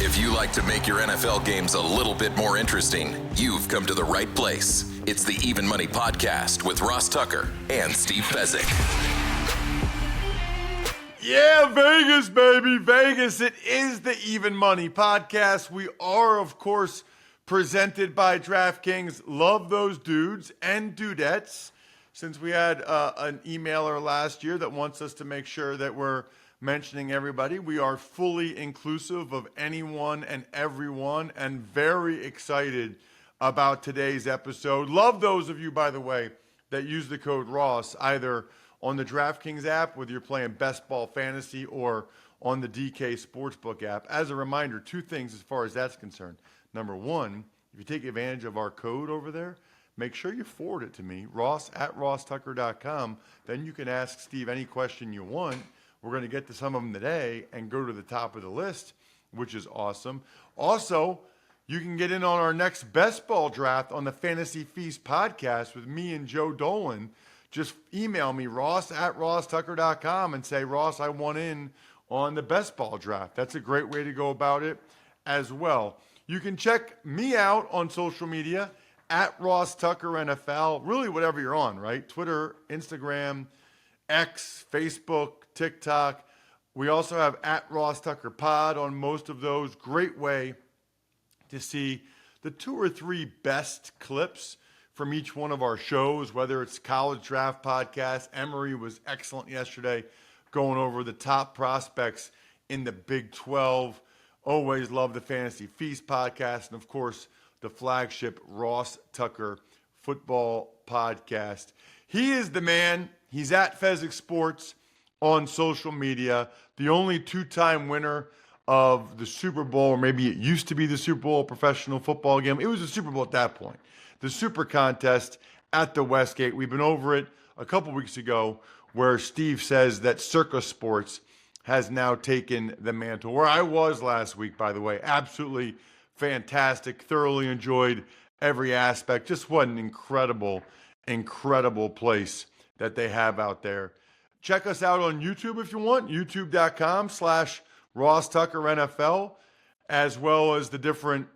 If you like to make your NFL games a little bit more interesting, you've come to the right place. It's the Even Money Podcast with Ross Tucker and Steve Fezzik. Yeah, Vegas, baby, Vegas. It is the Even Money Podcast. We are, of course, presented by DraftKings. Love those dudes and dudettes. Since we had an emailer last year that wants us to make sure that we're mentioning everybody, we are fully inclusive of anyone and everyone and very excited about today's episode. Love those of you, by the way, that use the code Ross either on the DraftKings app, whether you're playing Best Ball Fantasy or on the DK Sportsbook app. As a reminder, two things as far as that's concerned. Number one, if you take advantage of our code over there, make sure you forward it to me, ross@rosstucker.com. Then you can ask Steve any question you want. We're going to get to some of them today and go to the top of the list, which is awesome. Also, you can get in on our next Best Ball draft on the Fantasy Feast podcast with me and Joe Dolan. Just email me, ross@rosstucker.com, and say, Ross, I want in on the Best Ball draft. That's a great way to go about it as well. You can check me out on social media at Ross Tucker NFL, really whatever you're on, right? Twitter, Instagram, X, Facebook, TikTok. We also have at Ross Tucker Pod on most of those. Great way to see the 2 or 3 best clips from each one of our shows, whether it's College Draft Podcast. Emery was excellent yesterday going over the top prospects in the Big 12. Always love the Fantasy Feast podcast. And, of course, the flagship Ross Tucker Football Podcast. He is the man. He's at Fezzik Sports on social media. The only 2-time winner of the Super Bowl, or maybe it used to be the Super Bowl professional football game. It was the Super Bowl at that point. The Super Contest at the Westgate. We've been over it a couple weeks ago where Steve says that Circa Sports has now taken the mantle. Where I was last week, by the way, absolutely fantastic. Thoroughly enjoyed every aspect. Just what an incredible place that they have out there. Check us out on YouTube if you want, youtube.com/Ross Tucker NFL, as well as the different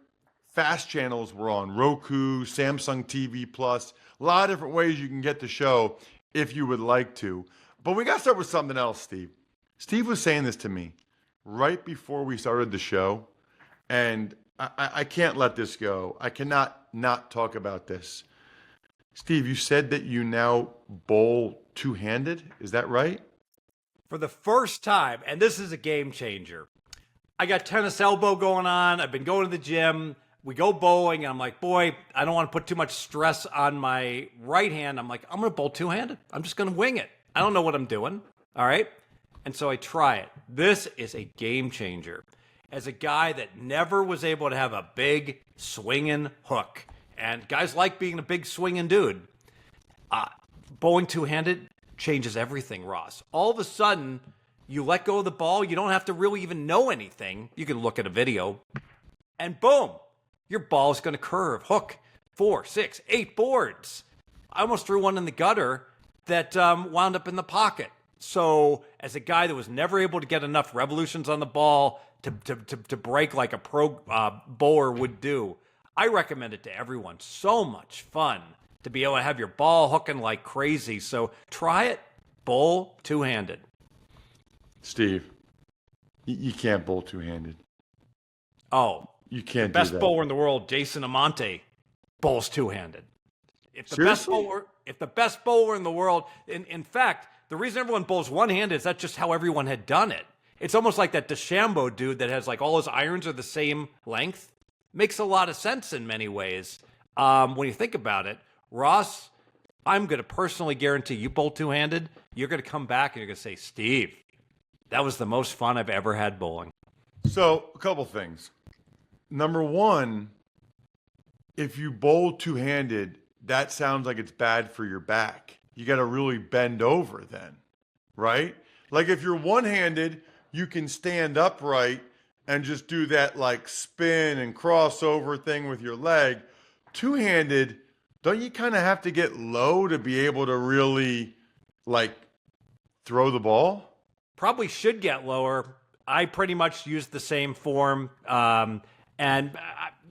fast channels we're on, Roku, Samsung TV Plus, a lot of different ways you can get the show if you would like to. But we got to start with something else, Steve. Steve was saying this to me right before we started the show, and I can't let this go. I cannot not talk about this. Steve, you said that you now bowl two-handed. Is that right? For the first time, and this is a game changer. I got tennis elbow going on. I've been going to the gym. We go bowling, and I'm like, boy, I don't want to put too much stress on my right hand. I'm like, I'm going to bowl two-handed. I'm just going to wing it. I don't know what I'm doing. All right? And so I try it. This is a game changer. As a guy that never was able to have a big swinging hook, and guys like being a big swinging dude, bowling two-handed changes everything, Ross. All of a sudden, you let go of the ball. You don't have to really even know anything. You can look at a video, and boom, your ball is going to curve, hook 4, 6, 8 boards. I almost threw one in the gutter that wound up in the pocket. So as a guy that was never able to get enough revolutions on the ball to break like a pro bowler would do, I recommend it to everyone. So much fun to be able to have your ball hooking like crazy. So try it, bowl two-handed. Steve, you can't bowl two-handed. Oh, you can't the do best that. bowler in the world, Jason Amante, bowls two-handed. If the Seriously? best bowler in the world, in fact, the reason everyone bowls one-handed is that's just how everyone had done it. It's almost like that DeChambeau dude that has like all his irons are the same length. Makes a lot of sense in many ways. When you think about it, Ross, I'm going to personally guarantee you bowl two-handed. You're going to come back and you're going to say, Steve, that was the most fun I've ever had bowling. So, a couple things. Number one, if you bowl two-handed, that sounds like it's bad for your back. You got to really bend over then, right? Like if you're one-handed, you can stand upright and just do that like spin and crossover thing with your leg. Two-handed, don't you kind of have to get low to be able to really like throw the ball? Probably should get lower. I pretty much use the same form, and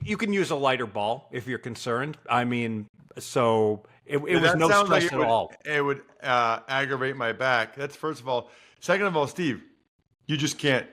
you can use a lighter ball if you're concerned. I mean, so it was That no sounds like stress at all. it would aggravate my back. That's first of all. Second of all, Steve, you just can't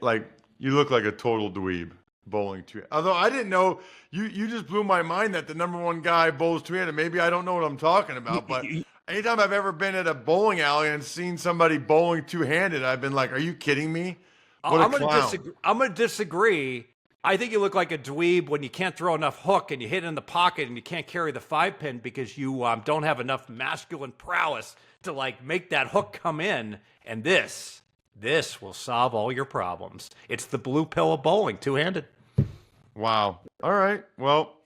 you look like a total dweeb bowling two. Although I didn't know you just blew my mind that the number one guy bowls two-handed. Maybe I don't know what I'm talking about, but anytime I've ever been at a bowling alley and seen somebody bowling two-handed, I've been like, "Are you kidding me?" What a clown. I'm gonna disagree. I think you look like a dweeb when you can't throw enough hook and you hit it in the pocket and you can't carry the 5-pin because you don't have enough masculine prowess to make that hook come in. And this will solve all your problems. It's the blue pill of bowling, two-handed. Wow. All right. Well,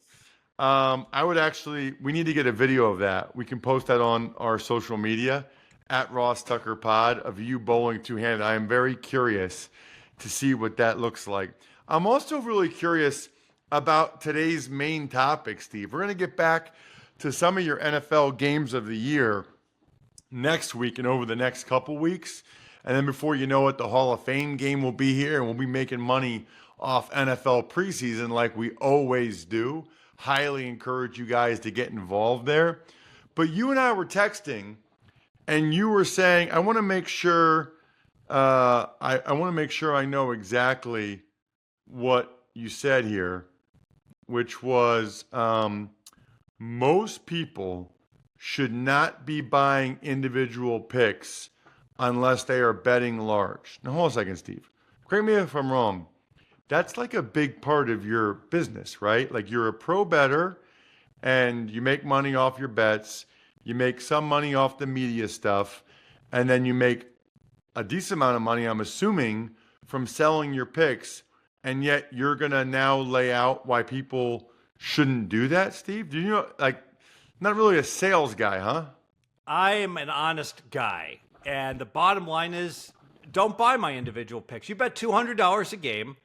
we need to get a video of that. We can post that on our social media at Ross Tucker Pod of you bowling two-handed. I am very curious to see what that looks like. I'm also really curious about today's main topic, Steve. We're going to get back to some of your NFL games of the year next week and over the next couple weeks. And then before you know it, the Hall of Fame game will be here, and we'll be making money off NFL preseason like we always do. Highly encourage you guys to get involved there. But you and I were texting, and you were saying, I want to make sure I want to make sure I know exactly what you said here, which was most people should not be buying individual picks unless they are betting large. Now, hold on a second, Steve. Correct me if I'm wrong. That's like a big part of your business, right? Like you're a pro bettor and you make money off your bets. You make some money off the media stuff. And then you make a decent amount of money, I'm assuming, from selling your picks. And yet you're going to now lay out why people shouldn't do that, Steve? Do you know, not really a sales guy, huh? I am an honest guy. And the bottom line is, don't buy my individual picks. You bet $200 a game.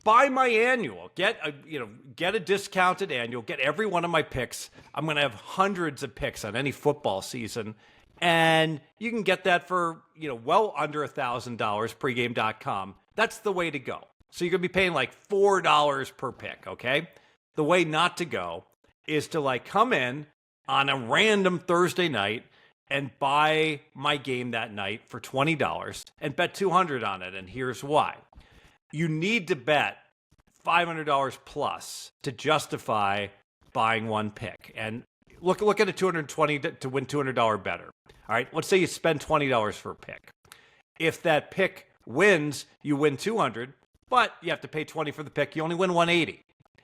Buy my annual. Get a discounted annual. Get every one of my picks. I'm going to have hundreds of picks on any football season, and you can get that for well under $1,000. Pregame.com. That's the way to go. So you're going to be paying like $4 per pick. Okay. The way not to go is to come in on a random Thursday night and buy my game that night for $20 and bet $200 on it. And here's why. You need to bet $500 plus to justify buying one pick. And look at a $220 to win $200 better. All right, let's say you spend $20 for a pick. If that pick wins, you win $200, but you have to pay $20 for the pick. You only win $180.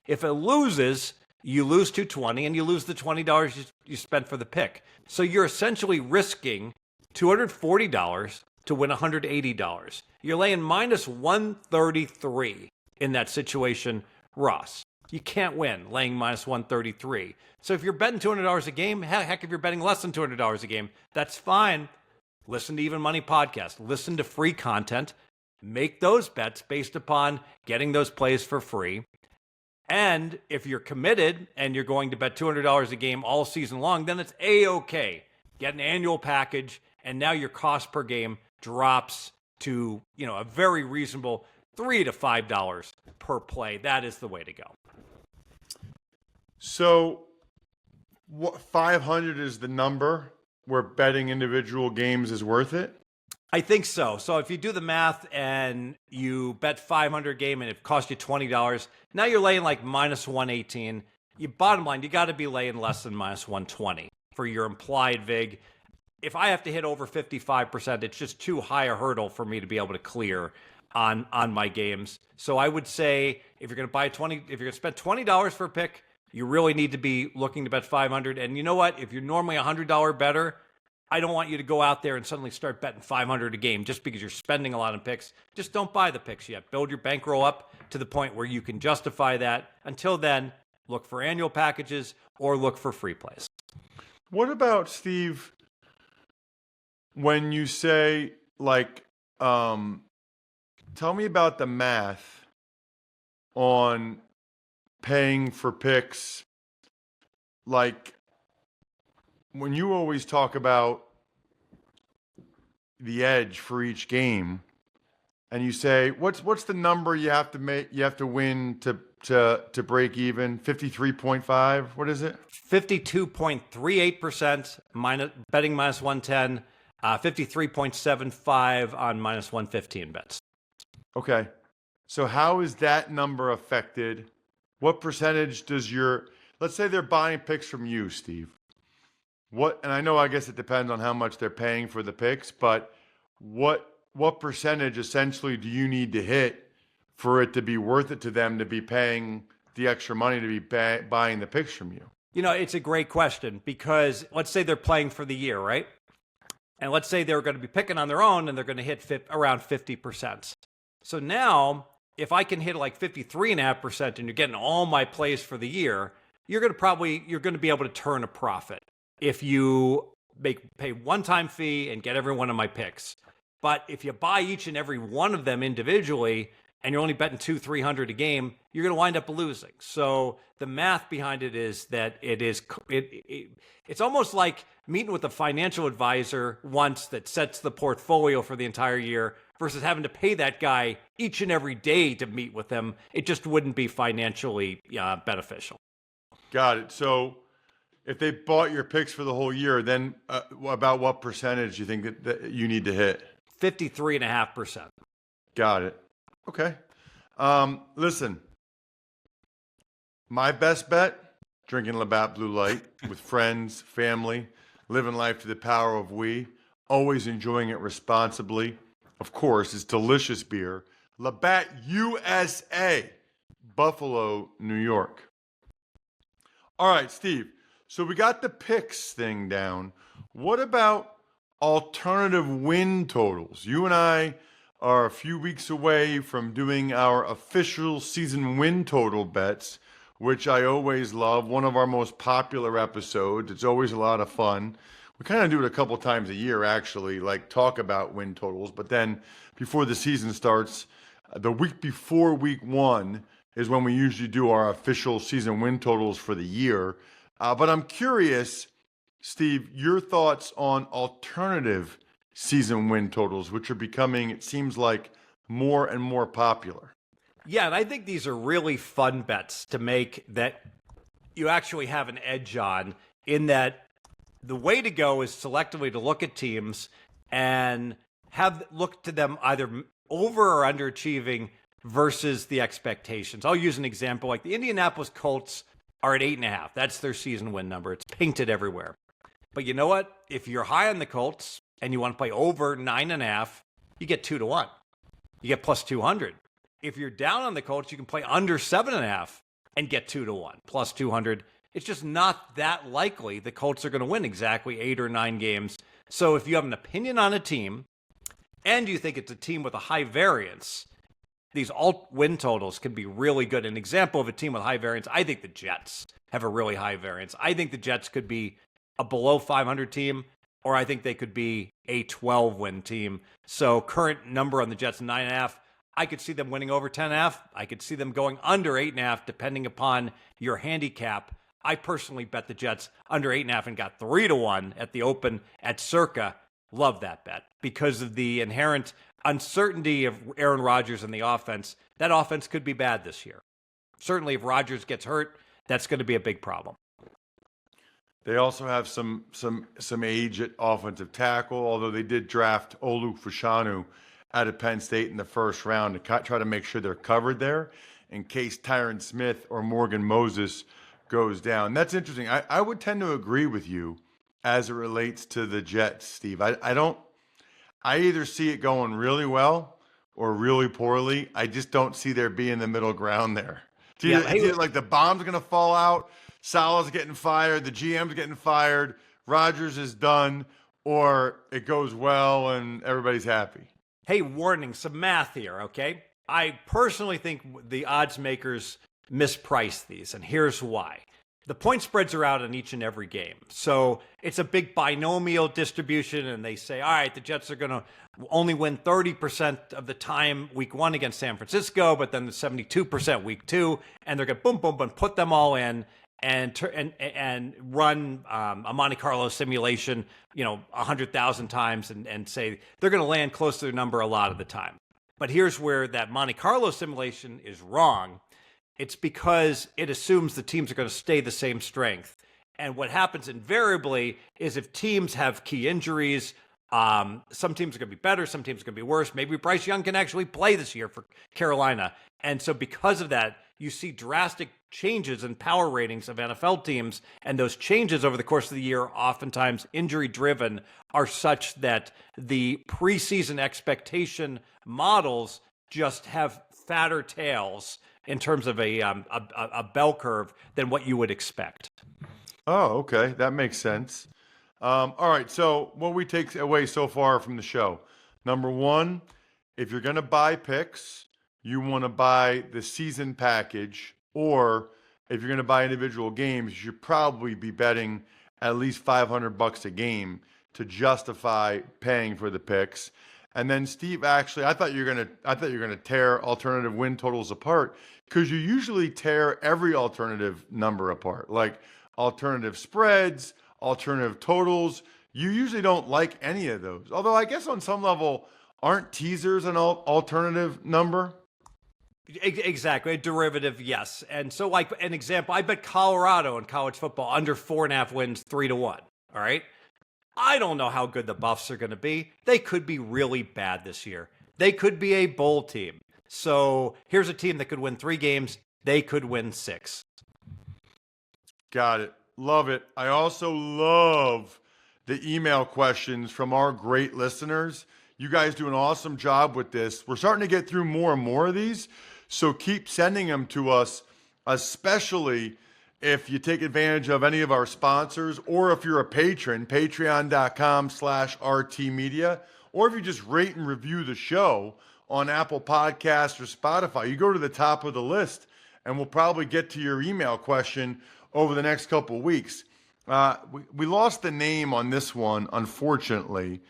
If it loses, you lose $220 and you lose the $20 you spent for the pick. So you're essentially risking $240 to win $180. You're laying minus 133 in that situation, Ross. You can't win laying minus 133. So if you're betting $200 a game, heck, if you're betting less than $200 a game, that's fine. Listen to Even Money Podcast. Listen to free content. Make those bets based upon getting those plays for free. And if you're committed and you're going to bet $200 a game all season long, then it's A-okay. Get an annual package, and now your cost per game drops to, a very reasonable $3 to $5 per play. That is the way to go. So, what 500 is the number where betting individual games is worth it? I think so. So if you do the math and you bet 500 game and it cost you $20, now you're laying like minus 118. Bottom line, you got to be laying less than minus 120 for your implied VIG. If I have to hit over 55%, it's just too high a hurdle for me to be able to clear on my games. So I would say if you're going to spend $20 for a pick, you really need to be looking to bet 500. And you know what? If you're normally a $100 bettor, I don't want you to go out there and suddenly start betting 500 a game just because you're spending a lot on picks. Just don't buy the picks yet. Build your bankroll up to the point where you can justify that. Until then, look for annual packages or look for free plays. What about, Steve, when you say, tell me about the math on paying for picks, when you always talk about the edge for each game, and you say, what's the number you have to make? You have to win to break even. 53.5. What is it? 52.38% minus betting minus 110. 53.75 on minus 115 bets. Okay. So how is that number affected? What percentage does let's say they're buying picks from you, Steve. And I know, I guess it depends on how much they're paying for the picks, but what percentage essentially do you need to hit for it to be worth it to them to be paying the extra money to be buying the picks from you? You know, it's a great question because let's say they're playing for the year, right? And let's say they're going to be picking on their own and they're going to hit around 50%. So now, if I can hit like 53.5% and you're getting all my plays for the year, you're going to be able to turn a profit if you pay one-time fee and get every one of my picks. But if you buy each and every one of them individually and you're only betting $200-300 a game, you're going to wind up losing. So the math behind it is that it's almost like meeting with a financial advisor once that sets the portfolio for the entire year versus having to pay that guy each and every day to meet with them. It just wouldn't be financially beneficial. Got it. So if they bought your picks for the whole year, then about what percentage do you think that you need to hit? 53.5%. Got it. Okay. Listen, my best bet, drinking Labatt Blue Light with friends, family, living life to the power of we, always enjoying it responsibly. Of course, it's delicious beer. Labatt USA, Buffalo, New York. All right, Steve. So we got the picks thing down. What about alternative win totals? You and I are a few weeks away from doing our official season win total bets, which I always love. One of our most popular episodes. It's always a lot of fun. We kind of do it a couple times a year, actually, like talk about win totals. But then before the season starts, the week before week one is when we usually do our official season win totals for the year. But I'm curious, Steve, your thoughts on alternative season win totals, which are becoming, it seems like, more and more popular. Yeah, and I think these are really fun bets to make that you actually have an edge on, in that the way to go is selectively to look at teams and look to them either over or underachieving versus the expectations. I'll use an example like the Indianapolis Colts are at 8.5. That's their season win number. It's painted everywhere. But you know what? If you're high on the Colts and you want to play over 9.5, you get 2-1. You get plus 200. If you're down on the Colts, you can play under 7.5 and get 2-1, plus 200. It's just not that likely the Colts are going to win exactly 8 or 9 games. So if you have an opinion on a team and you think it's a team with a high variance, these alt win totals can be really good. An example of a team with high variance, I think the Jets have a really high variance. I think the Jets could be a below 500 team, or I think they could be a 12-win team. So current number on the Jets, 9.5. I could see them winning over 10.5. I could see them going under 8.5, depending upon your handicap. I personally bet the Jets under 8.5 and got 3-1 at the open at Circa. Love that bet because of the inherent uncertainty of Aaron Rodgers and the offense. That offense could be bad this year. Certainly, if Rodgers gets hurt, that's going to be a big problem. They also have some age at offensive tackle, although they did draft Olu Fashanu out of Penn State in the first round to try to make sure they're covered there in case Tyron Smith or Morgan Moses goes down. That's interesting. I would tend to agree with you as it relates to the Jets, Steve. I either see it going really well or really poorly. I just don't see there being the middle ground there. It's either like the bomb's going to fall out, Salah's getting fired, the GM's getting fired, Rodgers is done, or it goes well and everybody's happy. Hey, warning, some math here, okay? I personally think the odds makers misprice these, and here's why. The point spreads are out in each and every game. So it's a big binomial distribution, and they say, all right, the Jets are going to only win 30% of the time week 1 against San Francisco, but then the 72% week 2, and they're going to boom, boom, boom, put them all in and run a Monte Carlo simulation, 100,000 times and say they're going to land close to their number a lot of the time. But here's where that Monte Carlo simulation is wrong. It's because it assumes the teams are going to stay the same strength. And what happens invariably is if teams have key injuries, some teams are going to be better, some teams are going to be worse. Maybe Bryce Young can actually play this year for Carolina. And so because of that, you see drastic changes in power ratings of NFL teams. And those changes over the course of the year, oftentimes injury driven, are such that the preseason expectation models just have fatter tails in terms of a bell curve than what you would expect. Oh, okay. That makes sense. All right. So what we take away so far from the show, number one, if you're going to buy picks, you want to buy the season package, or if you're going to buy individual games, you should probably be betting at least $500 a game to justify paying for the picks. And then Steve, actually, I thought you were going to tear alternative win totals apart, because you usually tear every alternative number apart, like alternative spreads, alternative totals. You usually don't like any of those. Although I guess on some level, aren't teasers an alternative number? Exactly. A derivative, yes. And so, like an example, I bet Colorado in college football under 4.5 wins 3-1. All right. I don't know how good the Buffs are going to be. They could be really bad this year. They could be a bowl team. So here's a team that could win 3 games. They could win 6. Got it. Love it. I also love the email questions from our great listeners. You guys do an awesome job with this. We're starting to get through more and more of these, so keep sending them to us, especially if you take advantage of any of our sponsors, or if you're a patron, patreon.com/RTmedia, or if you just rate and review the show on Apple Podcasts or Spotify. You go to the top of the list, and we'll probably get to your email question over the next couple of weeks. We lost the name on this one, unfortunately,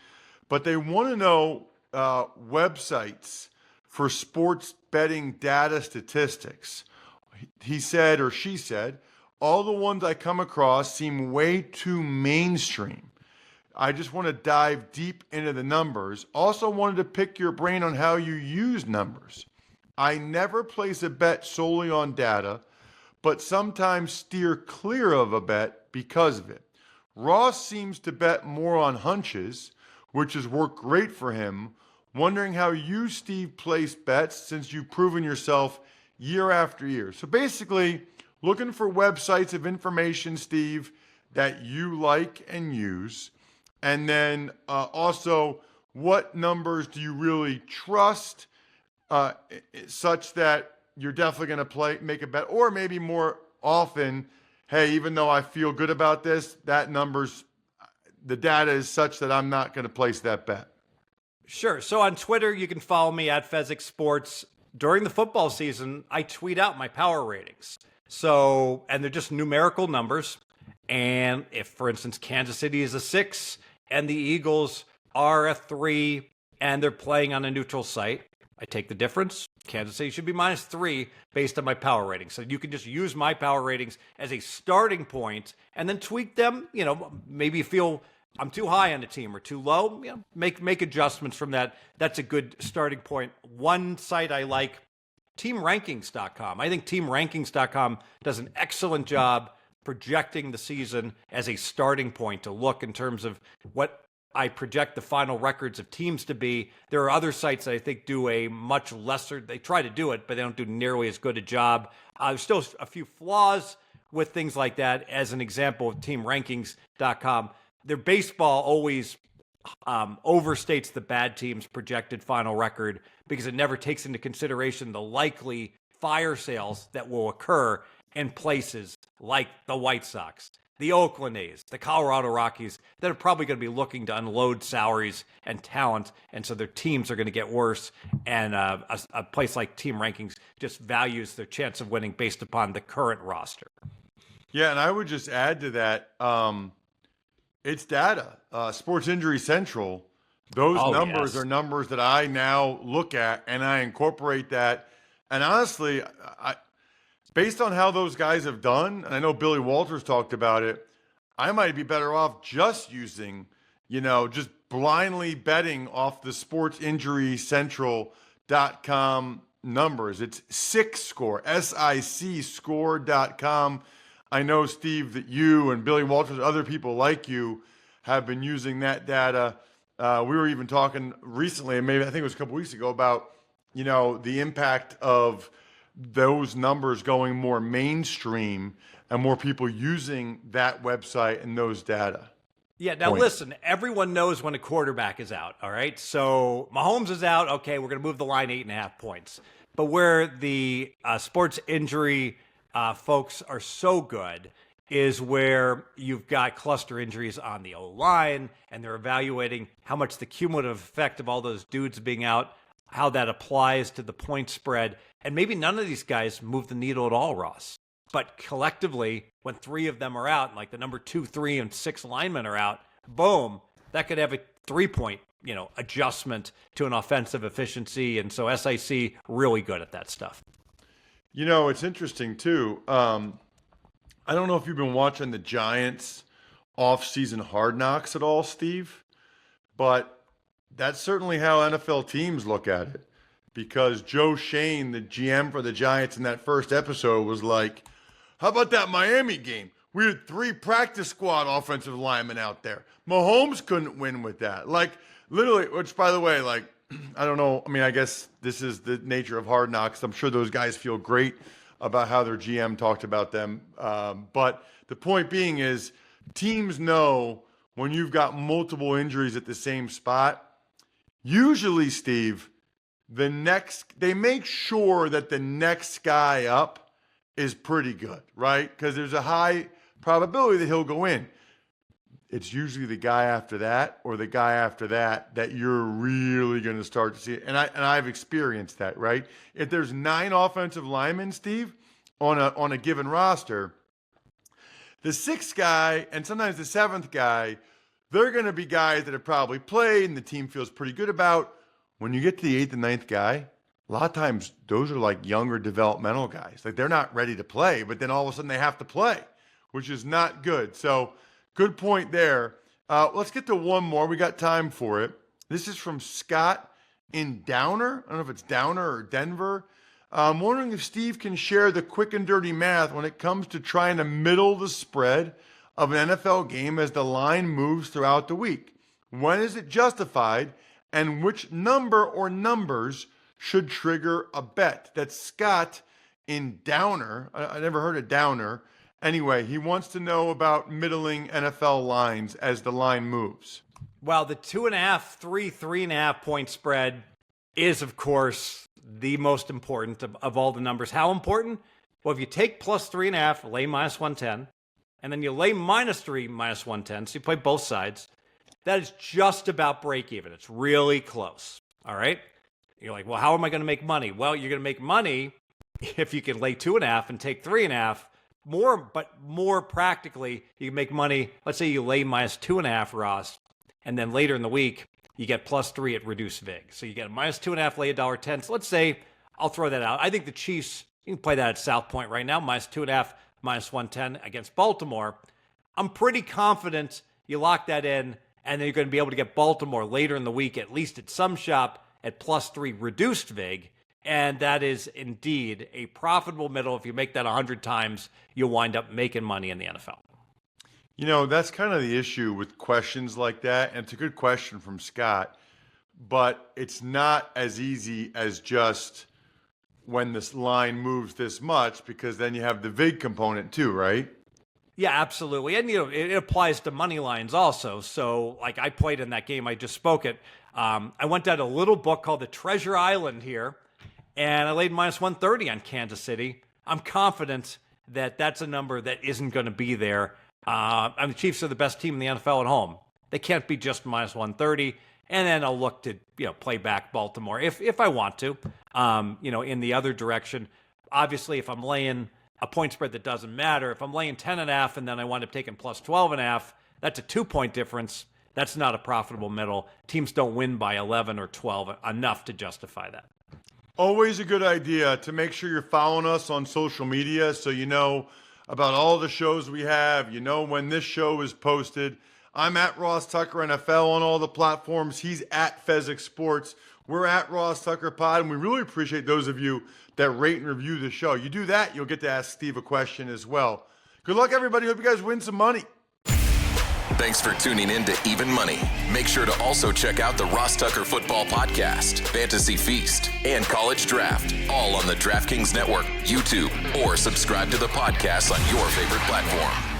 but they want to know websites for sports betting data statistics. He said, or she said, all the ones I come across seem way too mainstream. I just want to dive deep into the numbers. Also wanted to pick your brain on how you use numbers. I never place a bet solely on data, but sometimes steer clear of a bet because of it. Ross seems to bet more on hunches, which has worked great for him. Wondering how you, Steve, place bets since you've proven yourself year after year. So basically, looking for websites of information, Steve, that you like and use. And then also, what numbers do you really trust such that you're definitely going to make a bet? Or maybe more often, hey, even though I feel good about this, the data is such that I'm not going to place that bet. Sure. So on Twitter, you can follow me at Fezzik Sports. During the football season, I tweet out my power ratings. So, and they're just numerical numbers. And if, for instance, Kansas City is a 6 and the Eagles are a 3 and they're playing on a neutral site, I take the difference. Kansas City should be -3 based on my power ratings. So you can just use my power ratings as a starting point and then tweak them. You know, maybe you feel I'm too high on a team or too low. You know, make adjustments from that. That's a good starting point. One site I like, TeamRankings.com. I think TeamRankings.com does an excellent job projecting the season as a starting point to look in terms of what I project the final records of teams to be. There are other sites that I think do a much lesser, they try to do it, but they don't do nearly as good a job. There's still a few flaws with things like that. As an example of TeamRankings.com, their baseball always overstates the bad team's projected final record because it never takes into consideration the likely fire sales that will occur in places like the White Sox, the Oakland A's, the Colorado Rockies, that are probably going to be looking to unload salaries and talent, and so their teams are going to get worse. And a place like Team Rankings just values their chance of winning based upon the current roster. Yeah, and I would just add to that, it's data. Sports Injury Central, those numbers are numbers that I now look at, and I incorporate that. And honestly, based on how those guys have done, and I know Billy Walters talked about it, I might be better off just using, just blindly betting off the Sports Injury Central score.com numbers. It's SICScore, SIC score.com. I know, Steve, that you and Billy Walters, other people like you, have been using that data. We were even talking recently, and maybe I think it was a couple weeks ago, about the impact of those numbers going more mainstream and more people using that website and those data. Yeah, now listen, everyone knows when a quarterback is out, all right? So Mahomes is out, okay, we're going to move the line 8.5 points. But where the sports injury folks are so good is where you've got cluster injuries on the O-line, and they're evaluating how much the cumulative effect of all those dudes being out, how that applies to the point spread. And maybe none of these guys move the needle at all, Ross. But collectively, when 3 of them are out, like the number 2, 3, and 6 linemen are out, boom, that could have a 3-point, adjustment to an offensive efficiency. And so SIC really good at that stuff. It's interesting too. I don't know if you've been watching the Giants off-season Hard Knocks at all, Steve, but that's certainly how NFL teams look at it. Because Joe Shane, the GM for the Giants in that first episode, was like, how about that Miami game? We had 3 practice squad offensive linemen out there. Mahomes couldn't win with that. Like, literally, which, by the way, I don't know. I mean, I guess this is the nature of Hard Knocks. I'm sure those guys feel great about how their GM talked about them. But the point being is, teams know when you've got multiple injuries at the same spot, usually, Steve, they make sure that the next guy up is pretty good, right? Because there's a high probability that he'll go in. It's usually the guy after that or the guy after that that you're really going to start to see it. And I've experienced that, right? If there's 9 offensive linemen, Steve, on a given roster, the 6th guy and sometimes the 7th guy, they're going to be guys that have probably played and the team feels pretty good about. When you get to the 8th and 9th guy, a lot of times those are like younger developmental guys. Like they're not ready to play, but then all of a sudden they have to play, which is not good. So good point there. Let's get to one more. We got time for it. This is from Scott in Downer. I don't know if it's Downer or Denver. I'm wondering if Steve can share the quick and dirty math when it comes to trying to middle the spread of an NFL game as the line moves throughout the week. When is it justified? And which number or numbers should trigger a bet? That's Scott in Downer. I never heard of Downer. Anyway, he wants to know about middling NFL lines as the line moves. Well, the 2.5, 3.5 point spread is, of course, the most important of all the numbers. How important? Well, if you take plus 3.5, lay minus 110, and then you lay minus 3, minus 110, so you play both sides, that is just about break even. It's really close. All right. You're like, well, how am I going to make money? Well, you're going to make money if you can lay 2.5 and take 3.5. More practically, you can make money. Let's say you lay minus 2.5, Ross, and then later in the week, you get plus 3 at reduced VIG. So you get a minus 2.5, lay $1.10. So let's say, I'll throw that out. I think the Chiefs, you can play that at South Point right now, minus 2.5, minus 110 against Baltimore. I'm pretty confident you lock that in, and then you're going to be able to get Baltimore later in the week, at least at some shop, at plus 3 reduced VIG. And that is indeed a profitable middle. If you make that 100 times, you'll wind up making money in the NFL. That's kind of the issue with questions like that. And it's a good question from Scott, but it's not as easy as just when this line moves this much, because then you have the VIG component too, right? Yeah, absolutely. And, it applies to money lines also. So, like, I played in that game. I just spoke it. I went down a little book called The Treasure Island here, and I laid minus 130 on Kansas City. I'm confident that that's a number that isn't going to be there. The Chiefs are the best team in the NFL at home. They can't be just minus 130. And then I'll look to, play back Baltimore if I want to, in the other direction. Obviously, if I'm laying a point spread that doesn't matter, if I'm laying 10.5 and then I wind up taking plus 12.5, that's a 2-point difference. That's not a profitable middle. Teams don't win by 11 or 12 enough to justify that. Always a good idea to make sure you're following us on social media so you know about all the shows we have. You know when this show is posted. I'm at Ross Tucker NFL on all the platforms. He's at Fezzik Sports. We're at Ross Tucker Pod, and we really appreciate those of you that rate and review the show. You do that, you'll get to ask Steve a question as well. Good luck, everybody. Hope you guys win some money. Thanks for tuning in to Even Money. Make sure to also check out the Ross Tucker Football Podcast, Fantasy Feast, and College Draft, all on the DraftKings Network, YouTube, or subscribe to the podcast on your favorite platform.